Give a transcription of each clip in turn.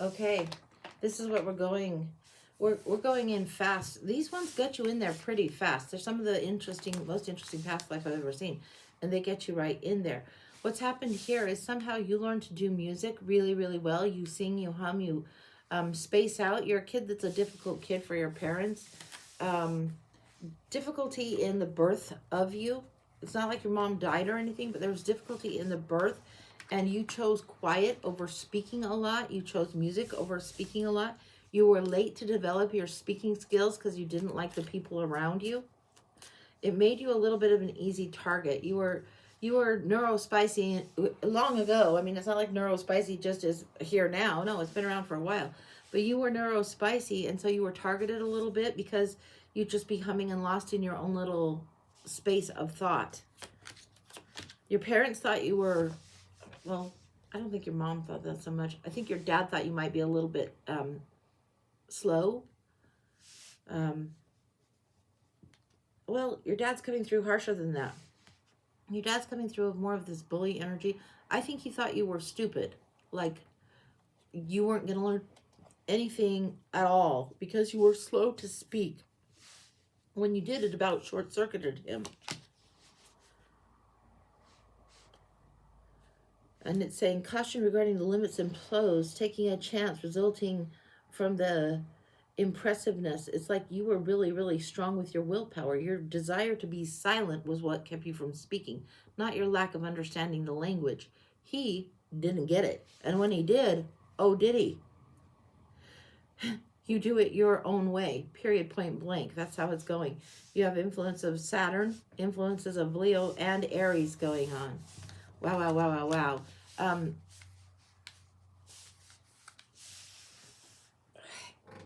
Okay, this is what we're going. We're going in fast. These ones get you in there pretty fast. They're some of the most interesting past life I've ever seen, and they get you right in there. What's happened here is somehow you learn to do music really, really well. You sing, you hum, you space out. You're a kid that's a difficult kid for your parents. Difficulty in the birth of you. It's not like your mom died or anything, but there was difficulty in the birth, and you chose quiet over speaking a lot. You chose music over speaking a lot. You were late to develop your speaking skills because you didn't like the people around you. It made you a little bit of an easy target. You were neurospicy long ago. I mean, it's not like neurospicy just is here now. No, it's been around for a while. But you were neurospicy, and so you were targeted a little bit because you'd just be humming and lost in your own little space of thought. Your parents thought you were, well, I don't think your mom thought that so much. I think your dad thought you might be a little bit slow. Well, your dad's coming through harsher than that. Your dad's coming through with more of this bully energy. I think he thought you were stupid. Like, you weren't going to learn anything at all because you were slow to speak. When you did, it about short-circuited him. And it's saying, caution regarding the limits imposed, taking a chance resulting from the impressiveness. It's like you were really, really strong with your willpower. Your desire to be silent was what kept you from speaking, not your lack of understanding the language. He didn't get it. And when he did, oh, did he? You do it your own way, period, point blank. That's how it's going. You have influence of Saturn, influences of Leo and Aries going on. Wow, wow, wow, wow, wow.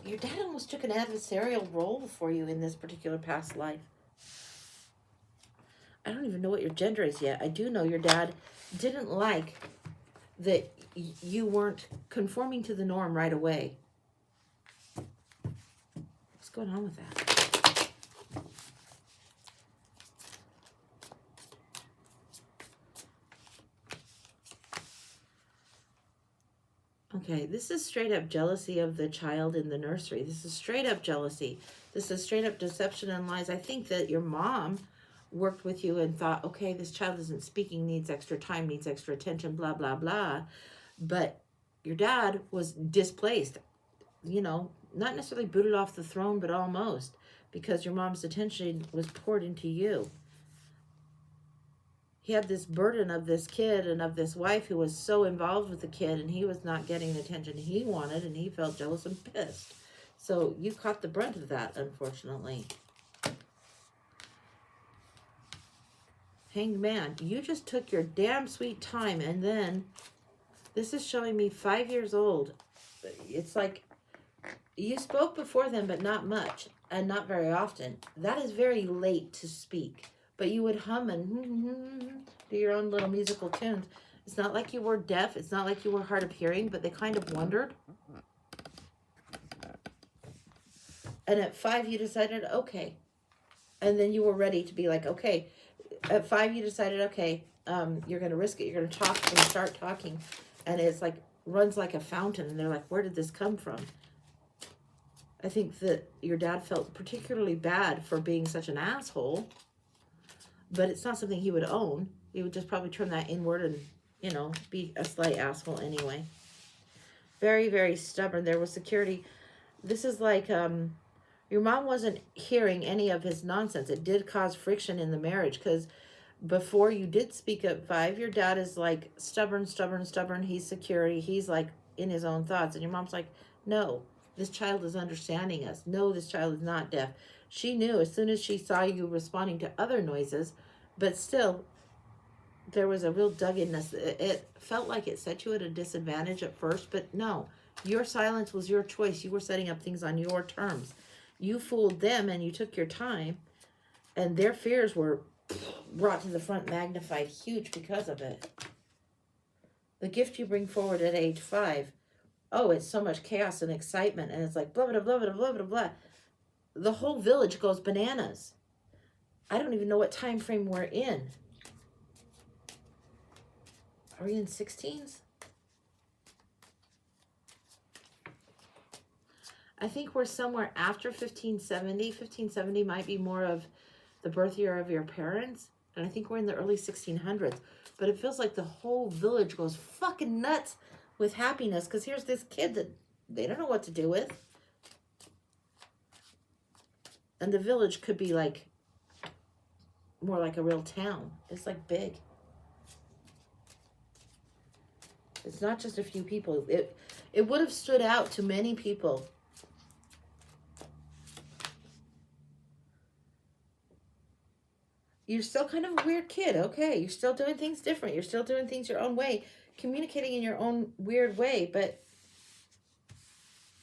Your dad almost took an adversarial role for you in this particular past life. I don't even know what your gender is yet. I do know your dad didn't like that you weren't conforming to the norm right away. What's going on with that? Okay, this is straight up jealousy of the child in the nursery. This is straight up jealousy. This is straight up deception and lies. I think that your mom worked with you and thought, okay, this child isn't speaking, needs extra time, needs extra attention, blah, blah, blah. But your dad was displaced, not necessarily booted off the throne, but almost, because your mom's attention was poured into you. He had this burden of this kid and of this wife who was so involved with the kid, and he was not getting the attention he wanted, and he felt jealous and pissed. So you caught the brunt of that, unfortunately. Hanged man, you just took your damn sweet time, and then this is showing me 5 years old. It's like you spoke before them, but not much, and not very often. That is very late to speak. But you would hum and do your own little musical tunes. It's not like you were deaf. It's not like you were hard of hearing, but they kind of wondered. And at 5, you decided, okay. And then you were ready to be like, okay. At 5, you decided, okay, you're going to risk it. You're going to talk and start talking. And it's like, runs like a fountain. And they're like, where did this come from? I think that your dad felt particularly bad for being such an asshole. But it's not something he would own. He would just probably turn that inward and, be a slight asshole anyway. Very, very stubborn. There was security. This is like, your mom wasn't hearing any of his nonsense. It did cause friction in the marriage because before you did speak at 5, your dad is like stubborn. He's security. He's like in his own thoughts. And your mom's like, no, this child is understanding us. No, this child is not deaf. She knew as soon as she saw you responding to other noises, but still, there was a real dug-inness. It felt like it set you at a disadvantage at first, but no, your silence was your choice. You were setting up things on your terms. You fooled them and you took your time, and their fears were brought to the front, magnified huge because of it. The gift you bring forward at age 5, oh, it's so much chaos and excitement, and it's like blah, blah, blah, blah, blah, blah, blah. The whole village goes bananas. I don't even know what time frame we're in. Are we in 16s? I think we're somewhere after 1570. 1570 might be more of the birth year of your parents. And I think we're in the early 1600s. But it feels like the whole village goes fucking nuts with happiness. Because here's this kid that they don't know what to do with. And the village could be like more like a real town. It's like big. It's not just a few people. It would have stood out to many people. You're still kind of a weird kid. Okay, you're still doing things different. You're still doing things your own way, communicating in your own weird way, but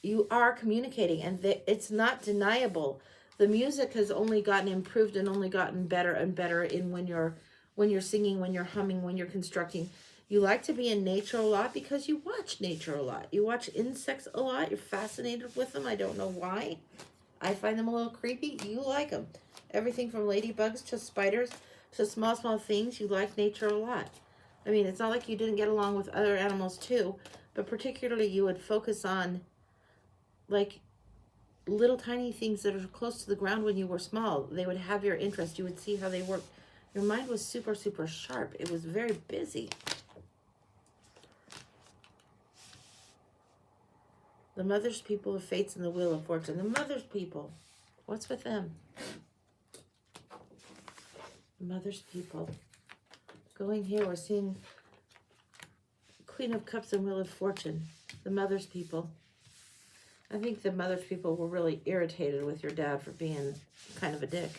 you are communicating, and it's not deniable. The music has only gotten improved and only gotten better and better in when you're singing, when you're humming, when you're constructing. You like to be in nature a lot because you watch nature a lot. You watch insects a lot. You're fascinated with them. I don't know why. I find them a little creepy. You like them. Everything from ladybugs to spiders to small things. You like nature a lot. I mean, it's not like you didn't get along with other animals too, but particularly you would focus on like little tiny things that are close to the ground when you were small. They would have your interest. You would see how they worked. Your mind was super sharp. It was very busy. The mother's people of fates and the wheel of fortune. The mother's people. What's with them? The mother's people. Going here, we're seeing Queen of Cups and Wheel of Fortune. The mother's people. I think the mother's people were really irritated with your dad for being kind of a dick.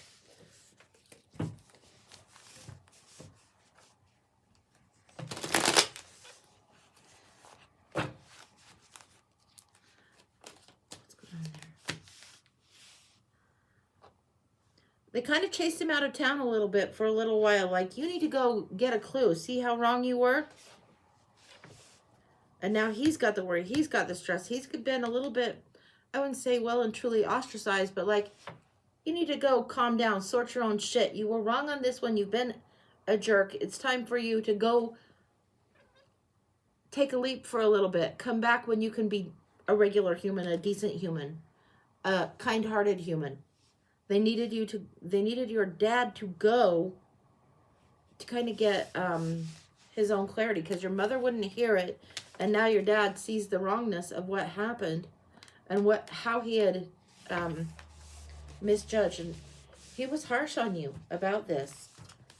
They kind of chased him out of town a little bit for a little while. Like, you need to go get a clue. See how wrong you were? And now he's got the worry. He's got the stress. He's been a little bit, I wouldn't say well and truly ostracized, but like, you need to go calm down. Sort your own shit. You were wrong on this one. You've been a jerk. It's time for you to go take a leap for a little bit. Come back when you can be a regular human, a decent human, a kind-hearted human. They needed your dad to go to kind of get his own clarity, because your mother wouldn't hear it, and now your dad sees the wrongness of what happened and how he had misjudged, and he was harsh on you about this.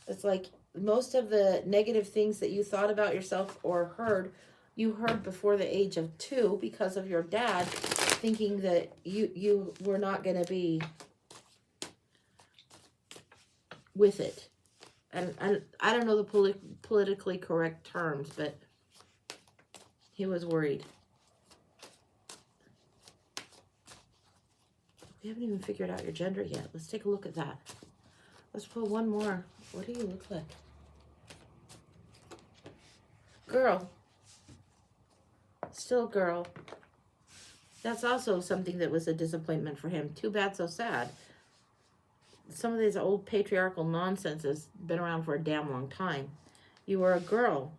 It's like most of the negative things that you thought about yourself or you heard before the age of 2 because of your dad thinking that you were not going to be with it. And I don't know the politically correct terms, but he was worried. We haven't even figured out your gender yet. Let's take a look at that. Let's pull one more. What do you look like? Girl. Still girl. That's also something that was a disappointment for him. Too bad, so sad. Some of these old patriarchal nonsense has been around for a damn long time. You were a girl.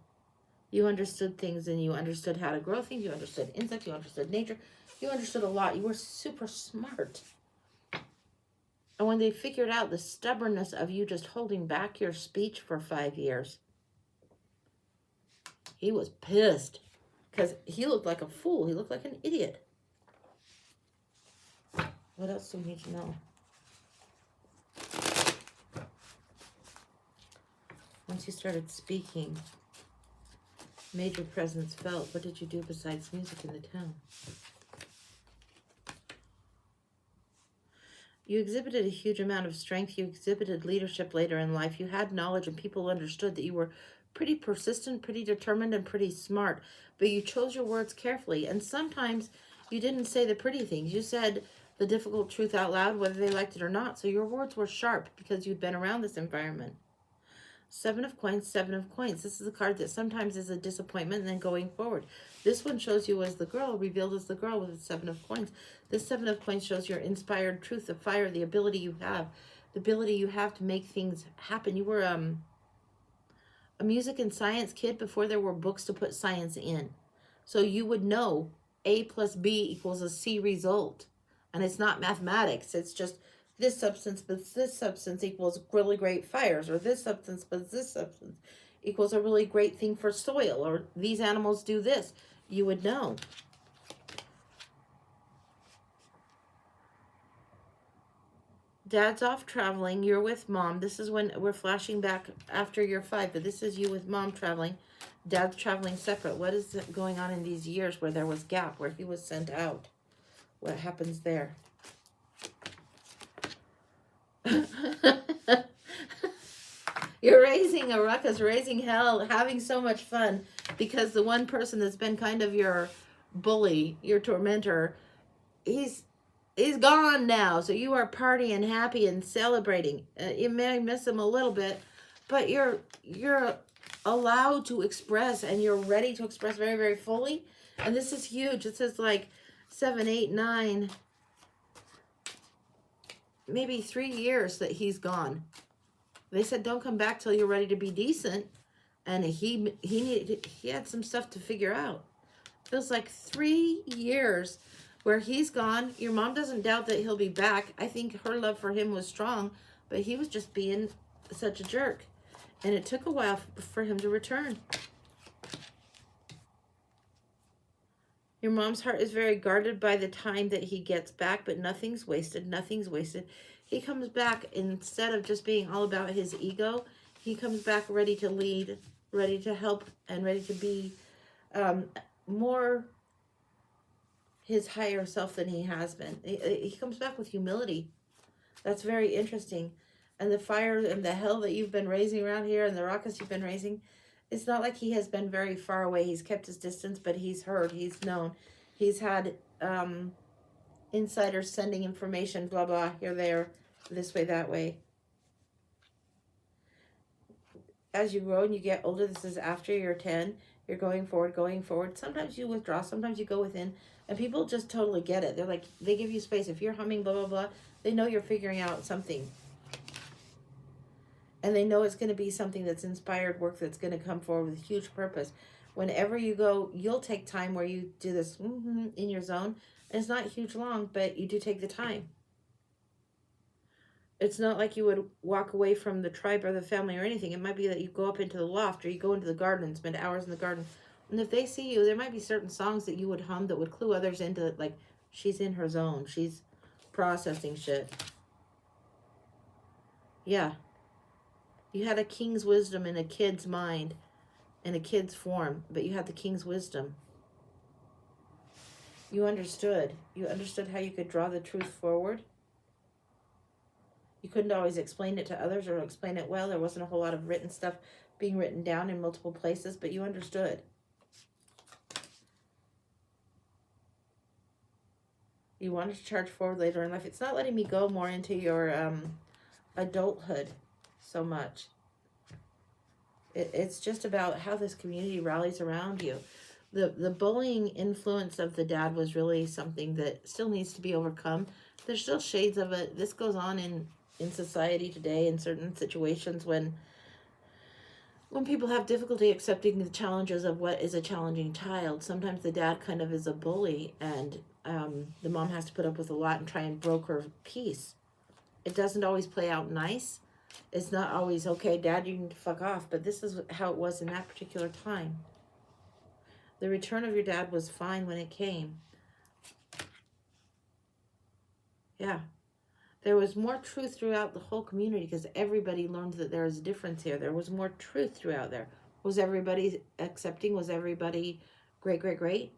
You understood things, and you understood how to grow things. You understood insects. You understood nature. You understood a lot. You were super smart. And when they figured out the stubbornness of you just holding back your speech for 5 years, he was pissed, because he looked like a fool. He looked like an idiot. What else do we need to know? Once you started speaking, major presence felt. What did you do besides music in the town? You exhibited a huge amount of strength. You exhibited leadership later in life. You had knowledge, and people understood that you were pretty persistent, pretty determined, and pretty smart. But you chose your words carefully. And sometimes you didn't say the pretty things. You said the difficult truth out loud, whether they liked it or not. So your words were sharp because you'd been around this environment. 7 of coins, 7 of coins. This is a card that sometimes is a disappointment and then going forward. This one shows you as the girl, revealed as the girl with the 7 of coins. This 7 of coins shows your inspired truth, the fire, the ability you have to make things happen. You were a music and science kid before there were books to put science in. So you would know A plus B equals a C result. And it's not mathematics. It's just this substance plus this substance equals really great fires, or this substance plus this substance equals a really great thing for soil, or these animals do this. You would know. Dad's off traveling. You're with mom. This is when we're flashing back after you're 5, but this is you with mom traveling. Dad's traveling separate. What is going on in these years where there was gap, where he was sent out? What happens there? You're raising a ruckus, raising hell, having so much fun because the one person that's been kind of your bully, your tormentor, he's gone now. So you are partying, happy, and celebrating. You may miss him a little bit, but you're allowed to express, and you're ready to express very, very fully. And this is huge. This is like 7, 8, 9, maybe 3 years that he's gone. They said don't come back till you're ready to be decent, and he had some stuff to figure out. Feels like 3 years where he's gone. Your mom doesn't doubt that he'll be back. I think her love for him was strong, but he was just being such a jerk, and it took a while for him to return. Your mom's heart is very guarded by the time that he gets back, but nothing's wasted. Nothing's wasted. He comes back, instead of just being all about his ego, he comes back ready to lead, ready to help, and ready to be more his higher self than he has been. He comes back with humility. That's very interesting. And the fire and the hell that you've been raising around here and the rockets you've been raising, it's not like he has been very far away. He's kept his distance, but he's heard, he's known. He's had insiders sending information, blah, blah, here, there, this way, that way. As you grow and you get older, this is after you're 10, you're going forward. Sometimes you withdraw, sometimes you go within, and people just totally get it. They're like, they give you space. If you're humming, blah, blah, blah, they know you're figuring out something. And they know it's going to be something that's inspired work that's going to come forward with huge purpose. Whenever you go, you'll take time where you do this in your zone. And it's not huge long, but you do take the time. It's not like you would walk away from the tribe or the family or anything. It might be that you go up into the loft or you go into the garden and spend hours in the garden. And if they see you, there might be certain songs that you would hum that would clue others into, like, she's in her zone. She's processing shit. Yeah. You had a king's wisdom in a kid's mind, in a kid's form, but you had the king's wisdom. You understood. You understood how you could draw the truth forward. You couldn't always explain it to others or explain it well. There wasn't a whole lot of written stuff being written down in multiple places, but you understood. You wanted to charge forward later in life. It's not letting me go more into your adulthood so much. It's just about how this community rallies around you. The bullying influence of the dad was really something that still needs to be overcome. There's still shades of it. This goes on in society today in certain situations when people have difficulty accepting the challenges of what is a challenging child. Sometimes the dad kind of is a bully, and the mom has to put up with a lot and try and broker peace. It doesn't always play out nice. It's not always, okay, Dad, you need to fuck off. But this is how it was in that particular time. The return of your dad was fine when it came. Yeah. There was more truth throughout the whole community because everybody learned that there was a difference here. There was more truth throughout there. Was everybody accepting? Was everybody great?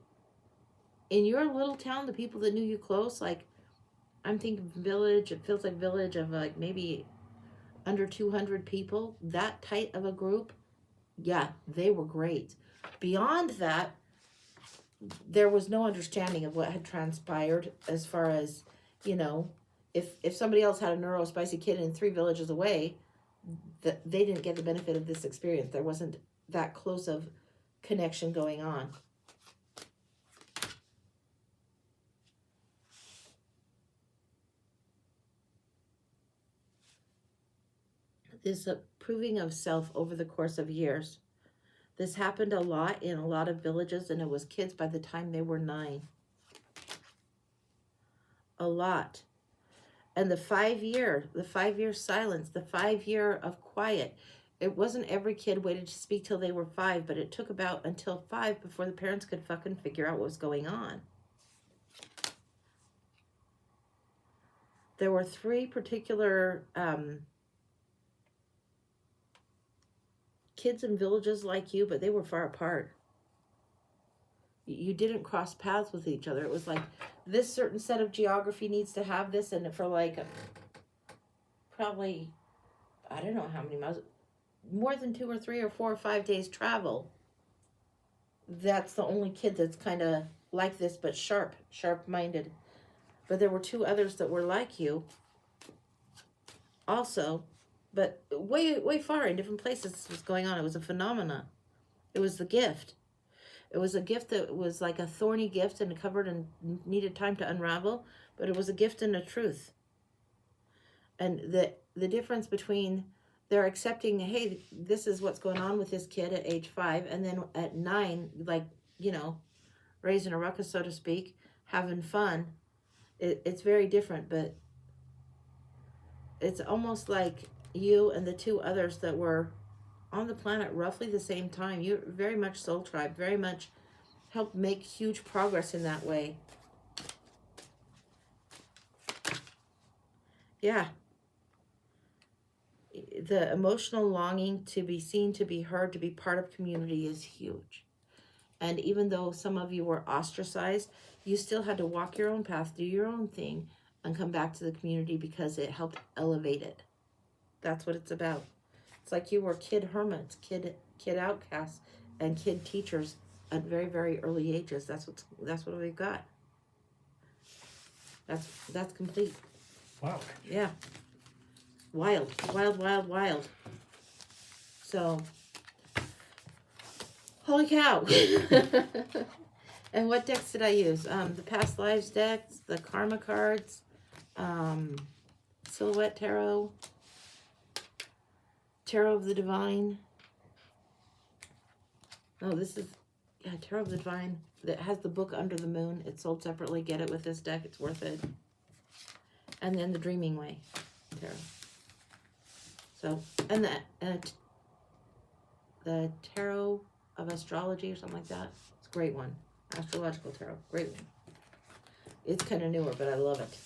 In your little town, the people that knew you close, like, I'm thinking village, it feels like village of like maybe under 200 people, that tight of a group, yeah, they were great. Beyond that, there was no understanding of what had transpired as far as, you know, if somebody else had a neurospicy kid in 3 villages away, they didn't get the benefit of this experience. There wasn't that close of connection going on. This proving of self over the course of years. This happened a lot in a lot of villages, and it was kids by the time they were 9. a lot. And the 5 year silence, the 5 year of quiet. It wasn't every kid waited to speak till they were 5, but it took about until 5 before the parents could fucking figure out what was going on. There were 3 particular kids in villages like you, but they were far apart. You didn't cross paths with each other. It was like, this certain set of geography needs to have this, and for like probably, I don't know how many miles, more than 2 or 3 or 4 or 5 days travel. That's the only kid that's kind of like this, but sharp-minded. But there were 2 others that were like you also, but way far in different places this was going on. It was a phenomena. It was the gift. It was a gift that was like a thorny gift and covered and needed time to unravel, but it was a gift and a truth. And the difference between they're accepting, hey, this is what's going on with this kid at age 5, and then at 9, like, you know, raising a ruckus, so to speak, having fun. It's very different, but it's almost like you and the 2 others that were on the planet roughly the same time. You're very much soul tribe, very much helped make huge progress in that way. Yeah. The emotional longing to be seen, to be heard, to be part of community is huge. And even though some of you were ostracized, you still had to walk your own path, do your own thing, and come back to the community because it helped elevate it. That's what it's about. It's like you were kid hermits, kid outcasts, and kid teachers at very, very early ages. That's what we've got. That's complete. Wow. Yeah. Wild. So, holy cow. And what decks did I use? The Past Lives decks, the Karma cards, Silhouette Tarot, Tarot of the Divine. Oh, this is, yeah, Tarot of the Divine. That has the book Under the Moon. It's sold separately. Get it with this deck. It's worth it. And then the Dreaming Way Tarot. So, and the Tarot of Astrology or something like that. It's a great one. Astrological Tarot. Great one. It's kind of newer, but I love it.